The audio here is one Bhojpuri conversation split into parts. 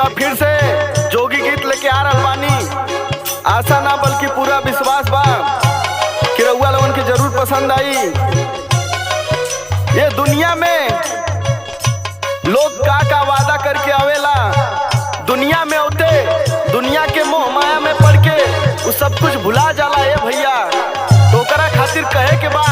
बार फिर से जोगी गीत लेके आ रहा बानी। आशा ना बल्कि पूरा विश्वास बा कि रउआ लोगन के जरूर पसंद आई। ये दुनिया में लोग का वादा करके आवेला, दुनिया में होते दुनिया के मोह माया में पड़ के वो सब कुछ भुला जाला। ये भैया तो ओकरा खातिर कहे के बा,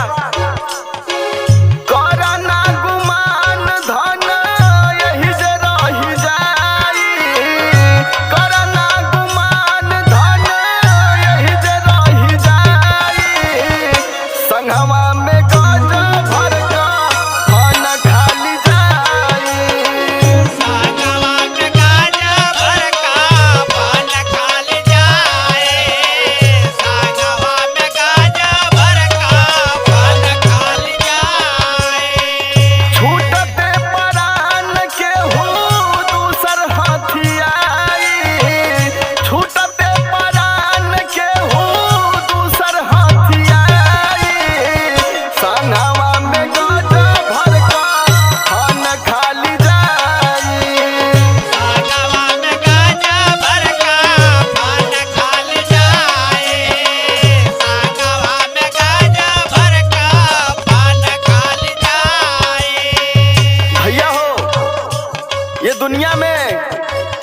दुनिया में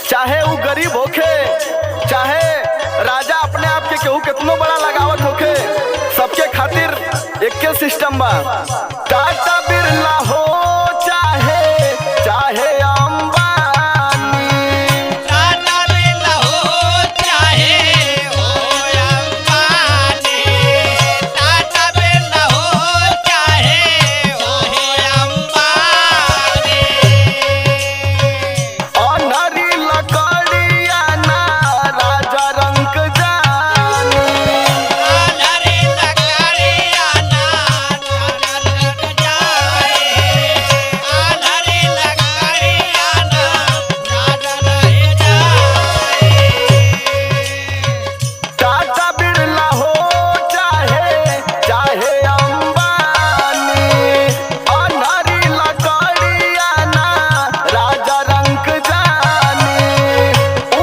चाहे वो गरीब होखे चाहे राजा अपने आप के केहू कितनो बड़ा लगावत होखे, सबके खातिर एक के सिस्टम बा। टाटा बिरला हो चाहे चाहे अंबानी, टाटा बिरला हो चाहे हो अंबानी, टाटा बिरला हो चाहे हो अंबानी। अनहरी लकड़िया ना राजा रंग जानी, अनहरी लकड़िया ना राजा रंग जाए, अनहरी लकड़िया ना राजा रंग जाए। टाटा बिरला हो चाहे चाहे अंबानी, अनहरी लकड़िया ना राजा रंग जानी।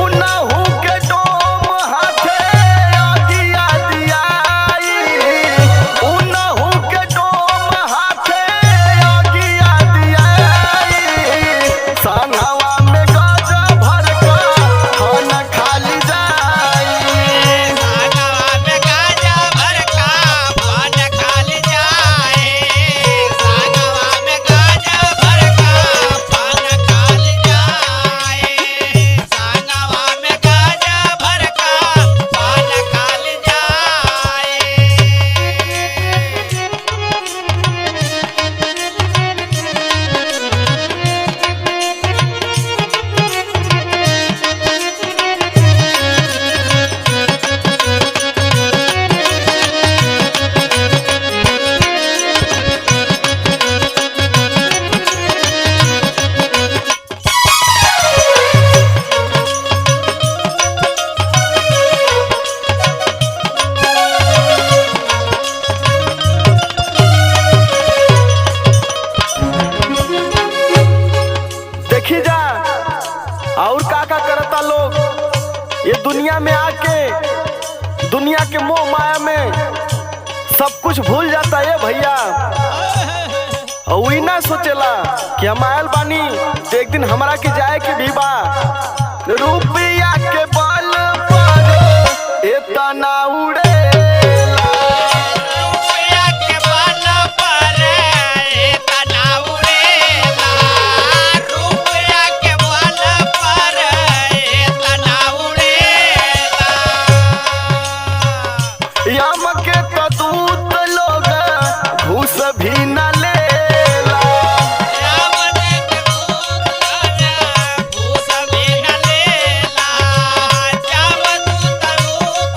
उनहु के डोम हाथे अगिया दियाई, उनहु के डोम हाथे अगिया दियाई। संगवा में गज भर का खान खाली जाई, सागवा में गाजा भर का पान खाली जाए, सागवा में गाजा भर का पान खाली जाए, सागवा में गाजा भर का पान खाली जाए। देखी जा और का करता लोग। ये दुनिया में आके दुनिया के मोह माया में सब कुछ भूल जाता है भैया। और वही ना सोचेला कि हम आयल बानी तो एक दिन हमारा के जाए के भी बा। रुपया के बल पर इतना उड़ेला, रुपया के बल पर इतना उड़ेला, रुपया के बल पर इतना उड़ेला। यम के तो दूत लोग घूस भी न लेला, रावण के दूत घूस भी न लेला, जावदूत रूप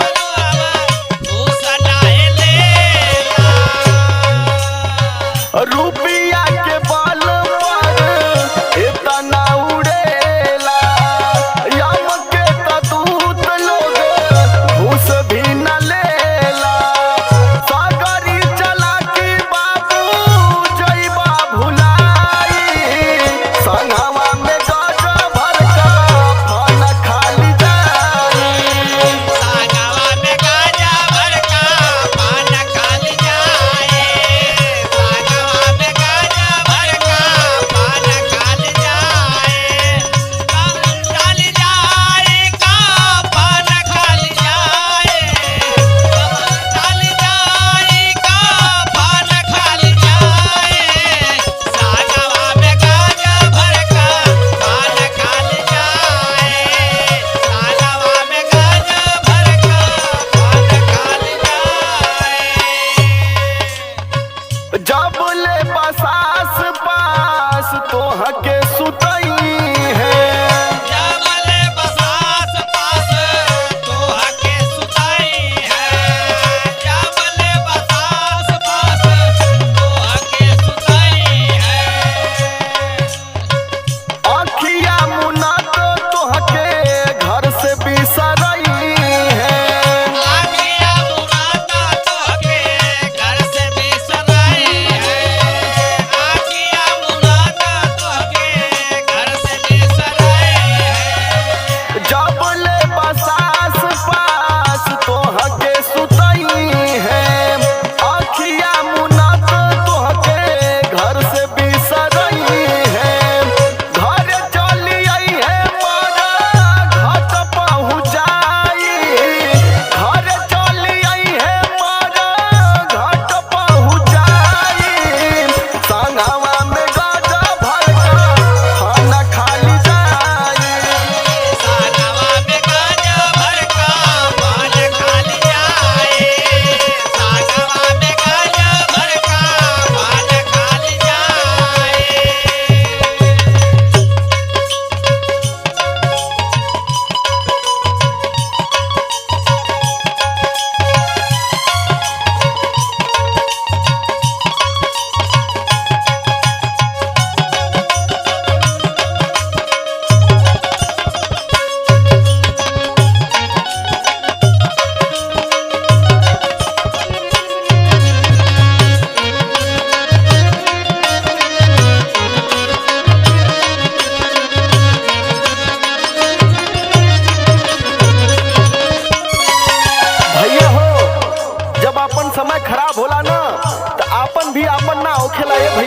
ए भैया